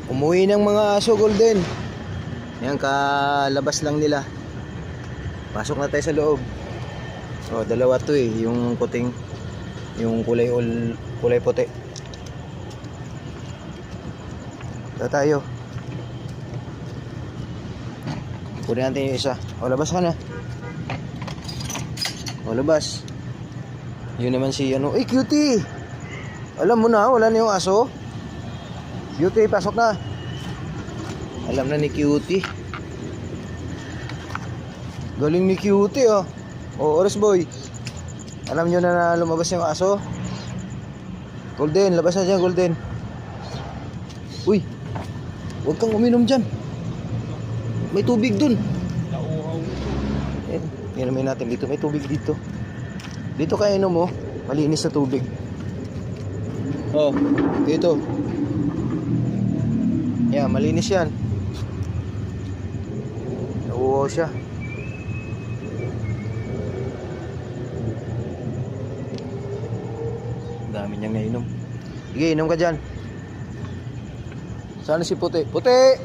Umuwi ng mga aso, Golden. Yan, kalabas lang nila. Pasok na tayo sa loob. Oh, dalawa to eh, yung puting, yung kulay puti. Ito tayo. Kunin natin yung isa. O, labas ka na. O, labas. Yun naman si ano. Eh, Cutie! Alam mo na, wala na yung aso. Cutie, pasok na. Alam na ni Cutie. Galing ni Cutie, oh. O, Oras Boy. Alam nyo na lumabas yung aso. Golden, labas na dyan, Golden. Uy, huwag kang uminom dyan. May tubig dun. Inumin natin dito. May tubig dito. Dito kayo inom, oh. Malinis na tubig. Oh, dito. Yan, malinis yan. Nauuhaw siya. Dami niyang nainom. Sige, inom ka dyan. Saan si Puti? Puti!